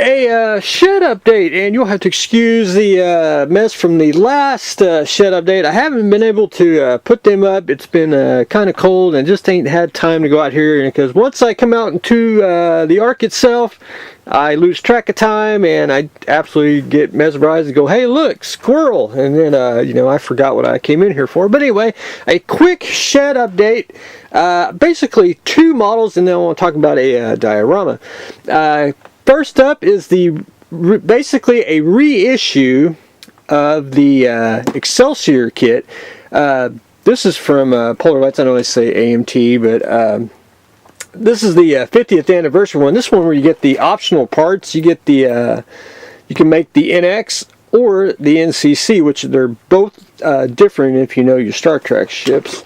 a shed update, and you'll have to excuse the mess from the last shed update. I haven't been able to put them up. It's been kind of cold and just ain't had time to go out here, because once I come out into the ark itself, I lose track of time and I absolutely get mesmerized and go, hey look, squirrel, and then I forgot what I came in here for. But anyway, a quick shed update. Basically two models, and then I want to talk about a diorama. First up is basically a reissue of the Excelsior kit. This is from Polar Lights. I know they say AMT, but this is the 50th anniversary one. This one where you get the optional parts. You get the you can make the NX or the NCC, which they're both different if you know your Star Trek ships.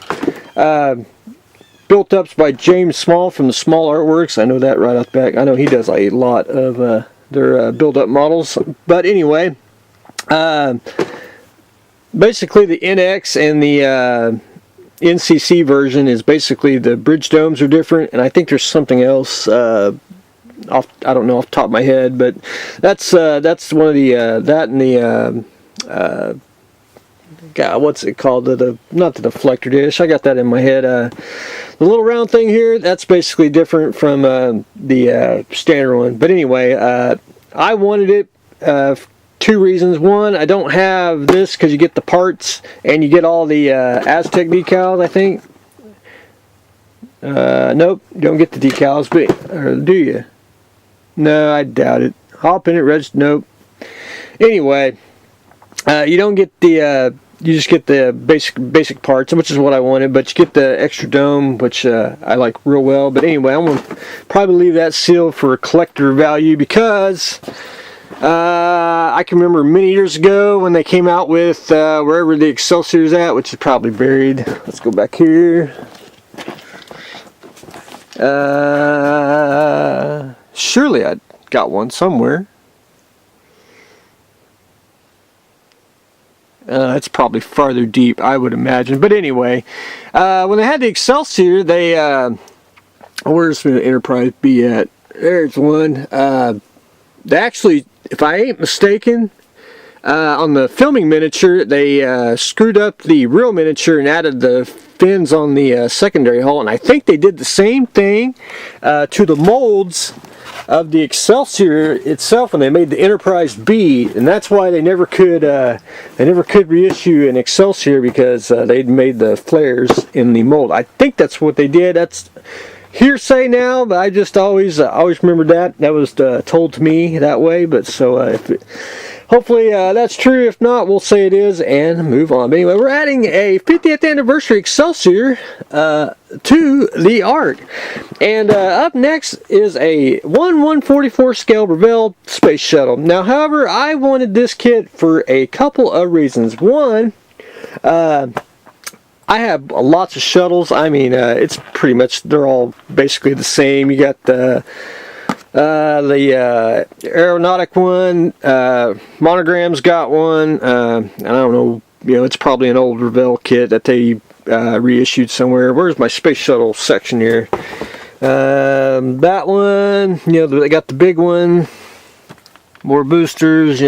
Built ups by James Small from the Small Artworks. I know that right off the back. I know he does a lot of their build up models. But anyway, basically the NX and the NCC version is basically the bridge domes are different, and I think there's something else I don't know off the top of my head, but that's one of the that and the God, what's it called? Not the deflector dish. I got that in my head. The little round thing here, that's basically different from the standard one. But anyway, I wanted it. Two reasons. One, I don't have this because you get the parts and you get all the Aztec decals, I think. Nope, you don't get the decals, but or do you? No, I doubt it. Hop in it, register. Nope. Anyway, you don't get the. You just get the basic parts, which is what I wanted, but you get the extra dome, which I like real well. But anyway, I'm going to probably leave that sealed for collector value, because I can remember many years ago when they came out with wherever the Excelsior is at, which is probably buried. Let's go back here. Surely I got one somewhere. It's probably farther deep, I would imagine. But anyway, when they had the Excelsior, they where's the Enterprise be at? There's one. They actually, if I ain't mistaken, on the filming miniature, they screwed up the real miniature and added the fins on the secondary hull, and I think they did the same thing to the molds of the Excelsior itself when they made the Enterprise B, and that's why they never could reissue an Excelsior, because they'd made the flares in the mold. I think that's what they did. That's hearsay now, but I just always remembered that was told to me that way. But so hopefully that's true. If not, we'll say it is and move on. But anyway, we're adding a 50th anniversary Excelsior to the Ark. And up next is a 1/144 scale Revell Space Shuttle. Now, however, I wanted this kit for a couple of reasons. One, I have lots of shuttles. I mean, it's pretty much, they're all basically the same. You got the aeronautic one, Monogram's got one, I don't know, it's probably an old Revell kit that they reissued somewhere. Where's my space shuttle section here? That one, they got the big one, more boosters,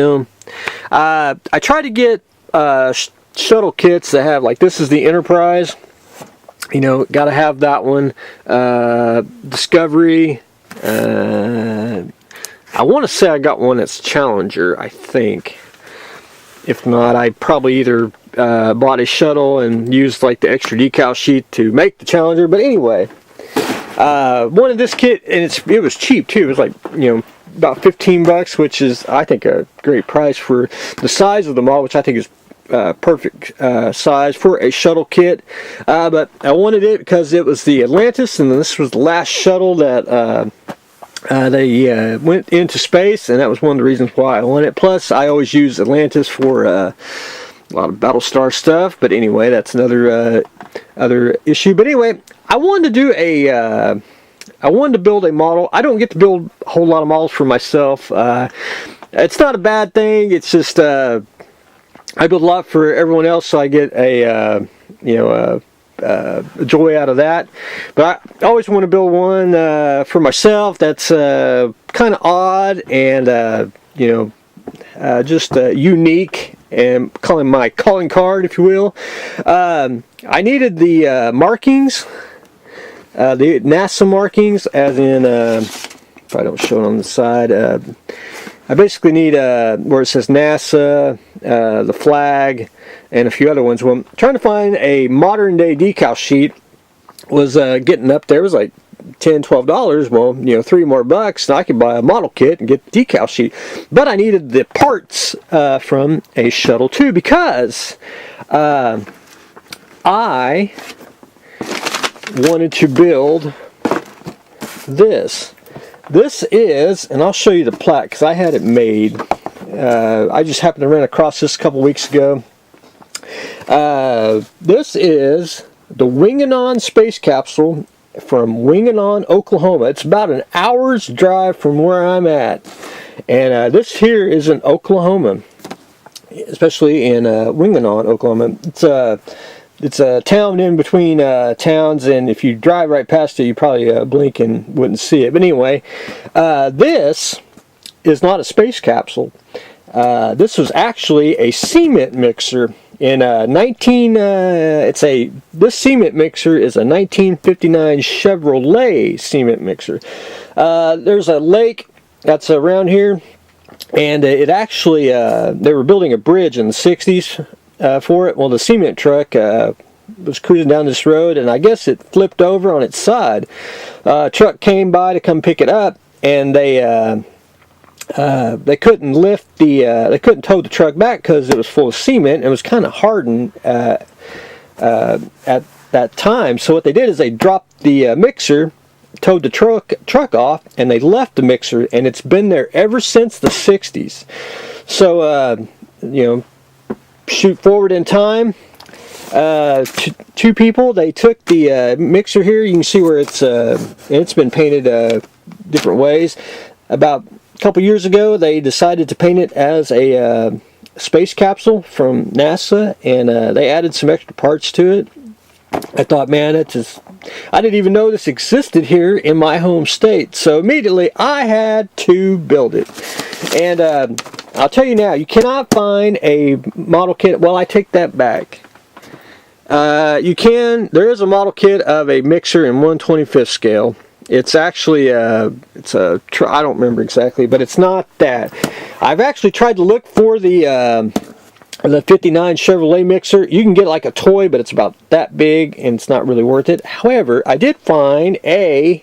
I try to get shuttle kits that have, like, this is the Enterprise, gotta have that one. Discovery, I want to say I got one that's Challenger, I think. If not, I probably either bought a shuttle and used like the extra decal sheet to make the Challenger. But anyway, wanted this kit, and it was cheap too. It was like, about $15, which is, I think, a great price for the size of the model, which I think is perfect size for a shuttle kit. But I wanted it because it was the Atlantis, and this was the last shuttle that they went into space, and that was one of the reasons why I wanted it. Plus, I always use Atlantis for a lot of Battlestar stuff. But anyway, that's another other issue. But anyway, I wanted to do I wanted to build a model. I don't get to build a whole lot of models for myself. It's not a bad thing. It's just I build a lot for everyone else, so I get a joy out of that. But I always want to build one for myself that's kind of odd and just unique, and calling my calling card, if you will. I needed the markings, the NASA markings, as in, if I don't show it on the side, I basically need where it says NASA, the flag, and a few other ones. Well, I'm trying to find a modern day decal sheet. Was getting up there. It was like $10-12. Well, $3 more and I could buy a model kit and get the decal sheet. But I needed the parts from a shuttle too, because I wanted to build this. This is, and I'll show you the plaque because I had it made. I just happened to run across this a couple weeks ago. This is the Winganon space capsule from Winganon, Oklahoma. It's about an hour's drive from where I'm at. And this here is in Oklahoma, especially in Winganon, Oklahoma. It's a town in between towns, and if you drive right past it, you probably blink and wouldn't see it. But anyway, this is not a space capsule. This was actually a cement mixer in this cement mixer is a 1959 Chevrolet cement mixer. There's a lake that's around here, and it actually they were building a bridge in the 60s for it. Well, the cement truck was cruising down this road, and I guess it flipped over on its side. Truck came by to come pick it up, and they couldn't lift they couldn't tow the truck back because it was full of cement and it was kind of hardened at that time. So what they did is they dropped the mixer, towed the truck off, and they left the mixer, and it's been there ever since the 60s. So shoot forward in time, two people, they took the mixer here. You can see where it's been painted different ways. About a couple years ago, they decided to paint it as a space capsule from NASA, and they added some extra parts to it. I thought, man, I didn't even know this existed here in my home state. So immediately I had to build it. And I'll tell you now, you cannot find a model kit. Well, I take that back. You can. There is a model kit of a mixer in 1/25th scale. It's actually I don't remember exactly, but it's not that. I've actually tried to look for the 59 Chevrolet mixer. You can get like a toy, but it's about that big, and it's not really worth it. However, I did find a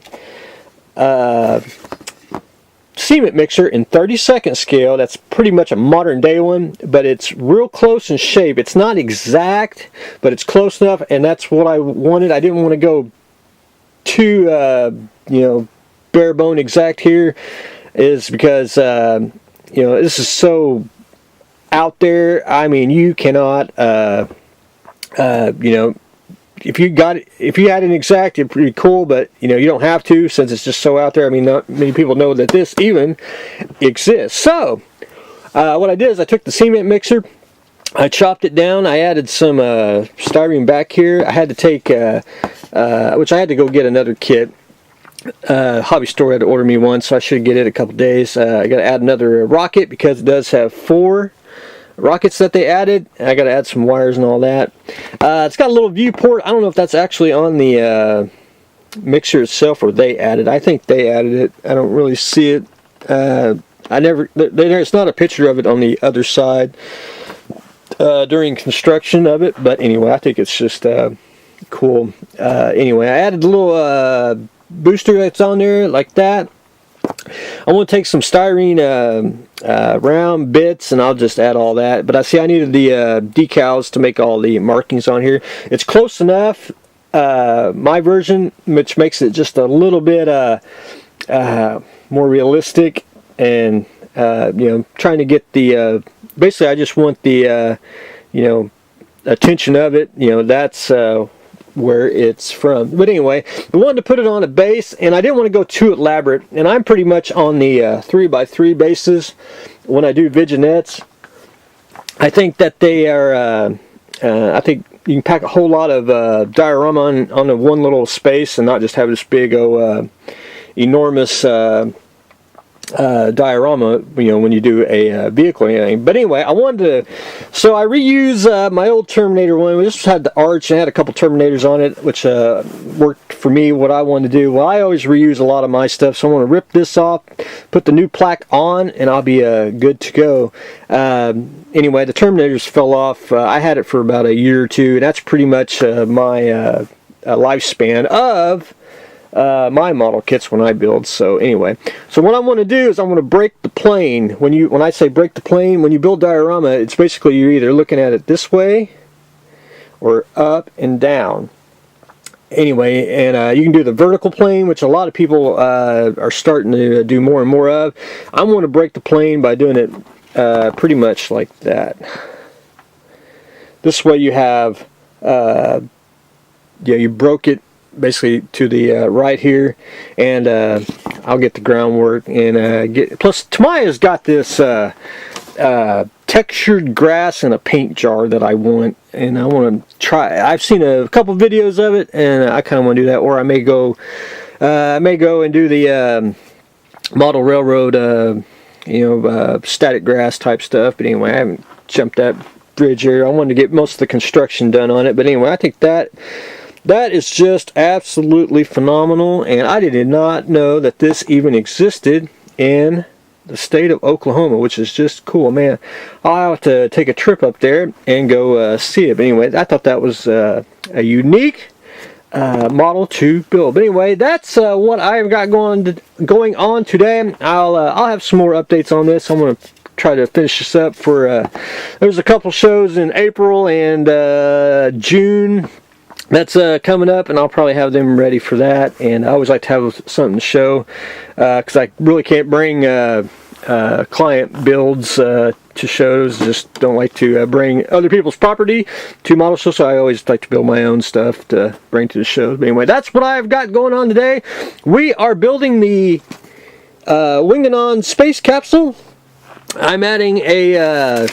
cement mixer in 32nd scale. That's pretty much a modern day one, but it's real close in shape. It's not exact, but it's close enough, and that's what I wanted. I didn't want to go too bare bone exact here, is because this is so out there. I mean, you cannot if you had an exact, it'd be pretty cool, but you don't have to, since it's just so out there. I mean, not many people know that this even exists. So what I did is I took the cement mixer, I chopped it down, I added some styrene back here. I had to take which I had to go get another kit. Hobby store had to order me one, so I should get it in a couple days. I got to add another rocket because it does have 4 rockets that they added. I got to add some wires and all that. It's got a little viewport. I don't know if that's actually on the mixer itself or they added. I think they added it. I don't really see it. It's not a picture of it on the other side during construction of it. But anyway, I think it's just cool. Anyway, I added a little booster that's on there like that. I want to take some styrene round bits, and I'll just add all that. But I needed the decals to make all the markings on here. It's close enough, my version, which makes it just a little bit more realistic, and trying to get the basically I just want the attention of it. That's where it's from. But anyway, I wanted to put it on a base, and I didn't want to go too elaborate, and I'm pretty much on the 3x3 bases when I do vignettes. I think that they are I think you can pack a whole lot of diorama on the one little space and not just have this big enormous diorama, when you do a vehicle or anything. But anyway, I reuse my old Terminator one. We just had the arch and had a couple Terminators on it, which worked for me what I wanted to do. Well, I always reuse a lot of my stuff, so I want to rip this off, put the new plaque on, and I'll be good to go. Anyway, the Terminators fell off. I had it for about a year or two, and that's pretty much my lifespan of my model kits when I build. So anyway, so what I want to do is I want to break the plane. When I say break the plane, when you build diorama, it's basically you're either looking at it this way or up and down. Anyway, and you can do the vertical plane, which a lot of people are starting to do more and more of. I want to break the plane by doing it pretty much like that. This way you have you broke it basically to the right here, and I'll get the groundwork and plus Tamaya's got this textured grass in a paint jar that I want, and I want to try. I've seen a couple videos of it, and I kind of want to do that. Or I may go and do the model railroad static grass type stuff. But anyway, I haven't jumped that bridge here. I wanted to get most of the construction done on it. But anyway, I think that is just absolutely phenomenal, and I did not know that this even existed in the state of Oklahoma, which is just cool, man. I'll have to take a trip up there and go see it. But anyway, I thought that was a unique model to build. But anyway, that's what I've got going on today. I'll have some more updates on this. I'm going to try to finish this up for there's a couple shows in April and June that's coming up, and I'll probably have them ready for that. And I always like to have something to show, because I really can't bring client builds to shows. Just don't like to bring other people's property to model shows, so I always like to build my own stuff to bring to the shows. But anyway, that's what I've got going on today. We are building the Winganon space capsule. I'm adding a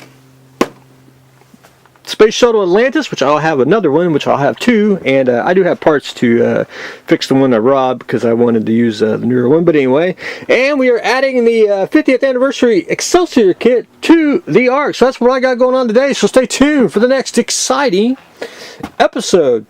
Space Shuttle Atlantis, which I'll have another one, which I'll have two, and I do have parts to fix the one I robbed because I wanted to use the newer one. But anyway, and we are adding the 50th anniversary Excelsior kit to the Ark. So that's what I got going on today. So stay tuned for the next exciting episode.